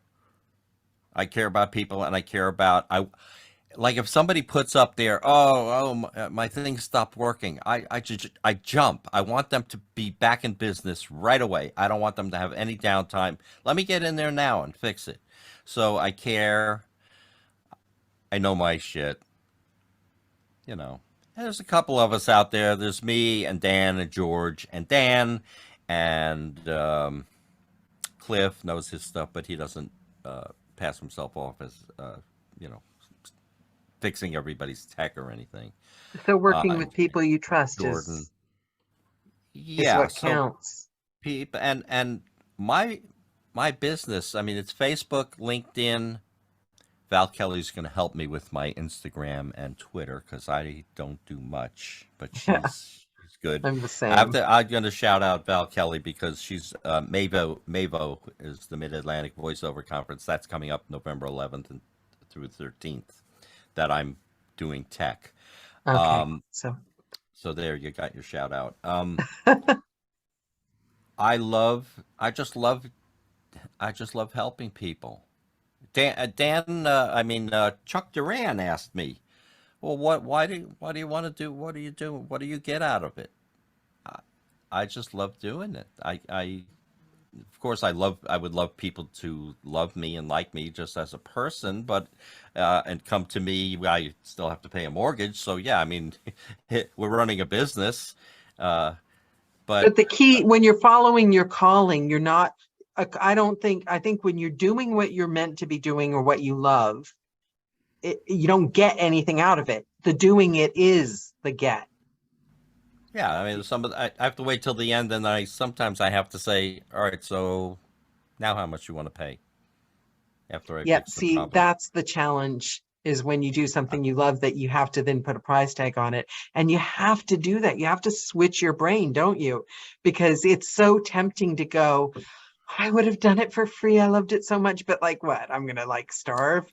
I care about people, and I care about like if somebody puts up there, my thing stopped working. I jump. I want them to be back in business right away. I don't want them to have any downtime. Let me get in there now and fix it. So I care. I know my shit. You know, there's a couple of us out there. There's me and Dan and George and Dan and Cliff knows his stuff, but he doesn't pass himself off as you know, fixing everybody's tech or anything. So working And with people you trust Jordan, is yeah. what So counts. people and my business. I mean, it's Facebook, LinkedIn. Val Kelly's going to help me with my Instagram and Twitter because I don't do much, but Yeah, she's good. I'm the same. I'm going to shout out Val Kelly because she's Mavo is the Mid Atlantic Voiceover Conference that's coming up November 11th and through 13th. That I'm doing tech. Okay, Um, so so there you got your shout out. I just love helping people. Chuck Duran asked me, "Well, why do you want to do? What do you do? What do you get out of it?" I, I just love doing it. Of course, I would love people to love me and like me just as a person, but and come to me. I still have to pay a mortgage, so yeah. I mean, we're running a business, uh, but but the key when you're following your calling, you're not I think when you're doing what you're meant to be doing or what you love, you don't get anything out of it. The doing it is the get. yeah. I mean, I have to wait till the end, and sometimes I have to say, all right, so now how much you want to pay after I Yep. fix the See, problem? that's the challenge is when you do something you love that you have to then put a price tag on it. And you have to do that. You have to switch your brain, don't you? Because it's so tempting to go, I would have done it for free. I loved it so much, but like what? I'm gonna like starve.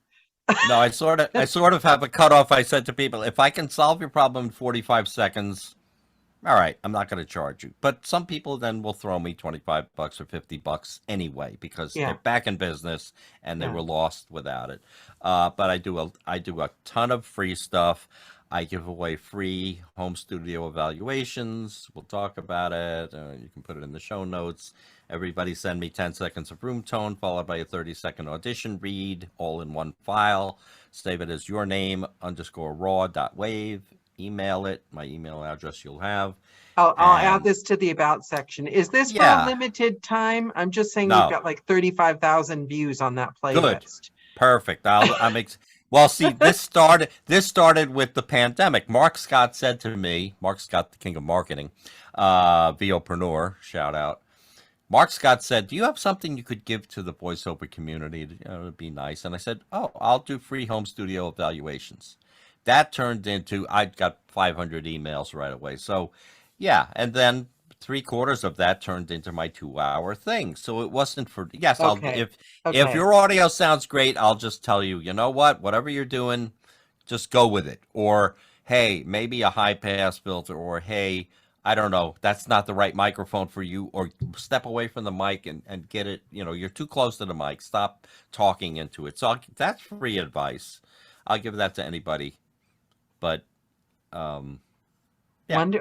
No, I sort of have a cutoff. I said to people, if I can solve your problem in 45 seconds, all right, I'm not going to charge you. But some people then will throw me 25 bucks or 50 bucks anyway because they're Yeah, back in business and they yeah. were lost without it. But I do a ton of free stuff. I give away free home studio evaluations. We'll talk about it. You can put it in the show notes. Everybody send me 10 seconds of room tone followed by a 30-second audition read, all in one file. Save it as your name _raw.wave. Email it. My email address you'll have. I'll add And this to the about section. Is this for a yeah, limited time? I'm just saying we've no, got like 35,000 views on that good, playlist. perfect. Well, see, this started with the pandemic. Mark Scott said to me, Mark Scott, the king of marketing, VOpreneur, shout out. Mark Scott said, "Do you have something you could give to the voiceover community? It'd be nice." And I said, "Oh, I'll do free home studio evaluations." That turned into I got 500 emails right away. So, yeah, and then three-quarters of that turned into my 2-hour thing. So it wasn't for yes. I'll Okay. if Okay. your audio sounds great, I'll just tell you. You know what? Whatever you're doing, just go with it. Or hey, maybe a high pass filter. Or hey, I don't know, that's not the right microphone for you, or step away from the mic and get it, you're too close to the mic. Stop talking into it. So that's free advice. I'll give that to anybody. But yeah,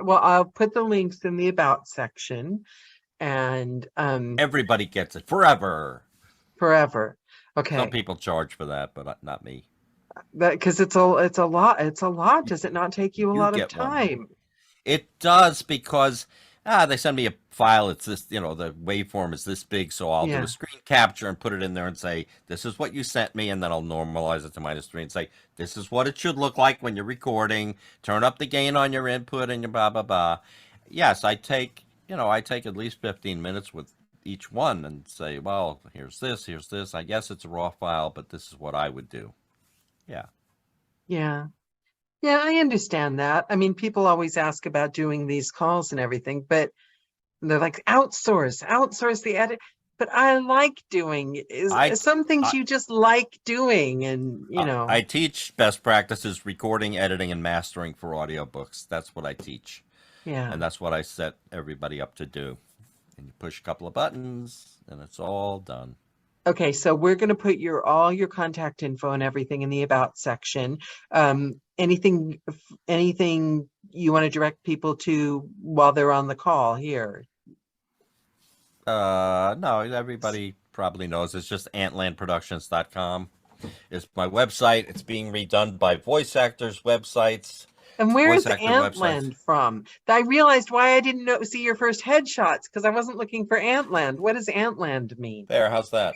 Well, I'll put the links in the about section and everybody gets it forever. forever. Some Okay. people charge for that, but not me. That because it's a lot. Does it not take you a You lot of get one. time? It does because they send me a file. It's this, the waveform is this big, so I'll do a Yeah. screen capture and put it in there and say, "This is what you sent me," and then I'll normalize it to -3 and say, "This is what it should look like when you're recording. Turn up the gain on your input and your blah blah blah." Yes, I take at least 15 minutes with each one and say, "Well, here's this, here's this. I guess it's a raw file, but this is what I would do." Yeah. Yeah. Yeah, I understand that. I mean, people always ask about doing these calls and everything, but they're like, outsource the edit. But I like doing is I some things I you just like doing, and I teach best practices recording, editing, and mastering for audiobooks. That's what I teach. yeah. And that's what I set everybody up to do. And you push a couple of buttons, and it's all done. Okay, so we're going to put all your contact info and everything in the about section. Anything you want to direct people to while they're on the call here? No, everybody probably knows. It's just antlandproductions.com. It's my website. It's being redone by voice actors' websites. And where is Voice actor Antland from? I realized why I didn't see your first headshots because I wasn't looking for Antland. What does Antland mean? There, how's that?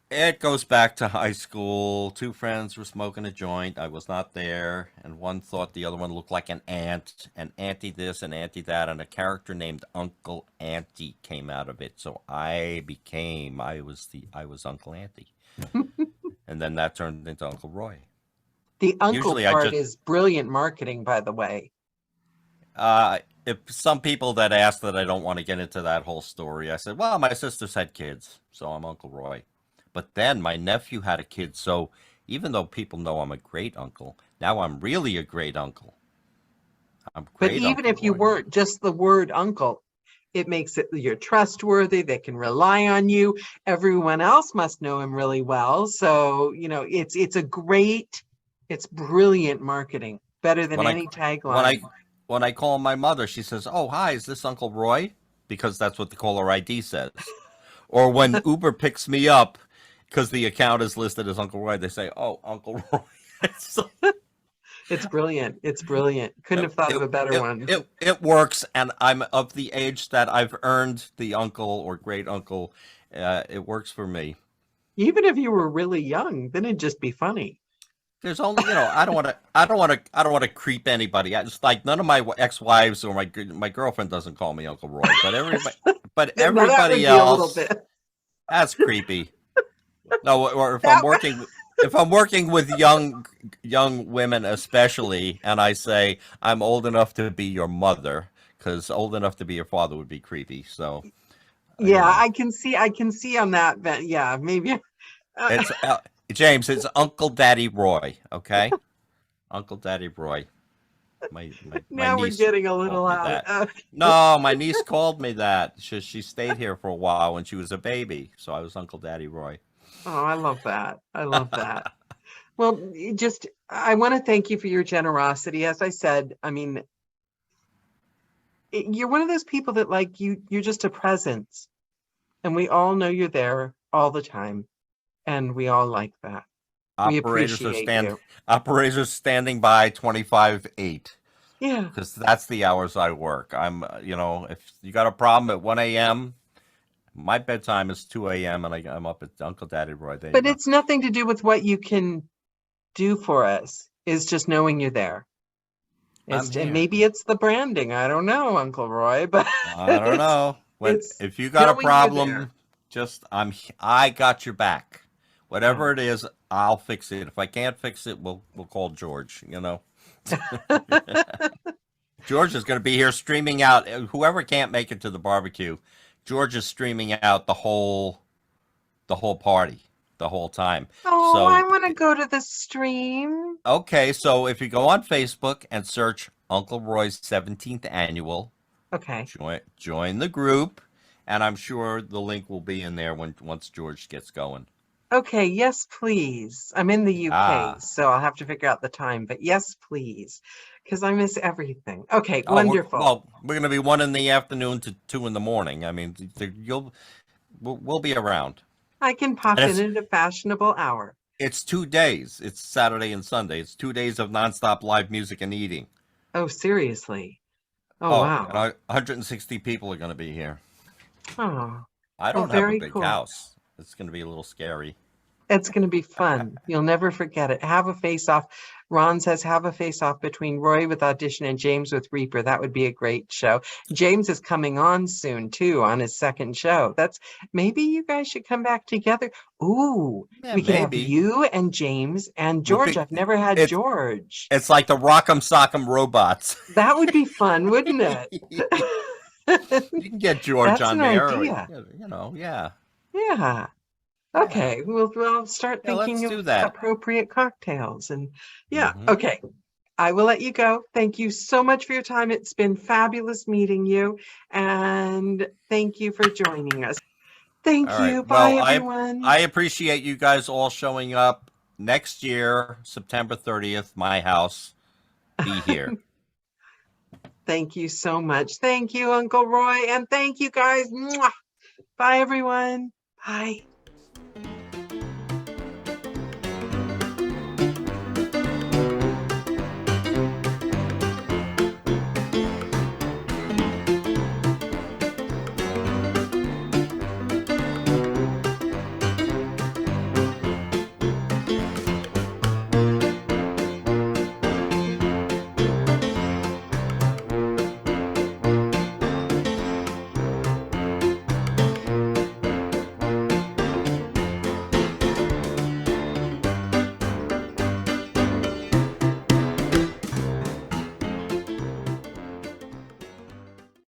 It goes back to high school. Two friends were smoking a joint. I was not there, and one thought the other one looked like an ant, and auntie this and auntie that, and a character named Uncle Auntie came out of it. So I was Uncle Auntie, and then that turned into Uncle Roy. The uncle Usually part is brilliant marketing, by the way. If some people that ask that I don't want to get into that whole story, I said, well, my sisters had kids, so I'm Uncle Roy. But then my nephew had a kid, so even though people know I'm a great uncle, now I'm really a great uncle. But even if you weren't just the word uncle, it makes it you're trustworthy. They can rely on you. Everyone else must know him really well. So, it's brilliant marketing, better than any tagline. When I call my mother, she says, oh, hi, is this Uncle Roy? Because that's what the caller ID says. Or when Uber picks me up, because the account is listed as Uncle Roy, they say, oh, Uncle Roy. It's brilliant. It's brilliant. Couldn't have thought of a better one. It works, and I'm of the age that I've earned the uncle or great uncle. It works for me. Even if you were really young, then it'd just be funny. There's only, I don't want to creep anybody. It's like none of my ex-wives or my girlfriend doesn't call me Uncle Roy, but everybody else. That's creepy. No, or if I'm working with young women especially, and I say I'm old enough to be your mother, because old enough to be your father would be creepy. So yeah, I can see on that. But yeah, maybe it's James. It's Uncle Daddy Roy. Okay, Uncle Daddy Roy. My now we're getting a little out. No, my niece called me that. She stayed here for a while when she was a baby, so I was Uncle Daddy Roy. Oh, I love that. I love that. Well, I want to thank you for your generosity. As I said, I mean, you're one of those people that you're just a presence, and we all know you're there all the time, and we all like that. We appreciate you. Operators standing by 25/8. Yeah. Because that's the hours I work. I'm, if you got a problem at 1 a.m., my bedtime is 2 a.m. and I'm up at Uncle Daddy Roy. But it's nothing to do with what you can do for us. It's just knowing you're there. And maybe it's the branding. I don't know, Uncle Roy, but I don't know. If you got a problem, I got your back. Whatever it is, I'll fix it. If I can't fix it, we'll call George. George is going to be here streaming out. Whoever can't make it to the barbecue, George is streaming out the whole party the whole time. Oh, so, I want to go to the stream. Okay, so if you go on Facebook and search Uncle Roy's 17th annual, okay, join the group, and I'm sure the link will be in there once George gets going. Okay, yes, please. I'm in the UK, so I'll have to figure out the time, but yes, please, because I miss everything. Okay, wonderful. We're going to be 1 p.m. to 2 a.m. I mean, we'll be around. I can pop in at a fashionable hour. It's 2 days. It's Saturday and Sunday. It's 2 days of nonstop live music and eating. Oh, seriously? Oh, wow. And 160 people are going to be here. Oh, I don't have a big house. It's going to be a little scary. It's going to be fun. You'll never forget it. Have a face-off. Ron says have a face-off between Roy with Audition and James with Reaper. That would be a great show. James is coming on soon, too, on his second show. Maybe you guys should come back together. Ooh, we can have you and James and George. I've never had George. It's like the Rock'em Sock'em Robots. That would be fun, wouldn't it? You can get George on there. Idea. Yeah. Yeah. Okay, we'll start thinking of appropriate cocktails. And okay, I will let you go. Thank you so much for your time. It's been fabulous meeting you, and thank you for joining us. Thank All right. you. Bye, Well, everyone. I appreciate you guys all showing up next year, September 30th, my house. Be here. Thank you so much. Thank you, Uncle Roy. And thank you guys. Mwah. Bye, everyone. Bye.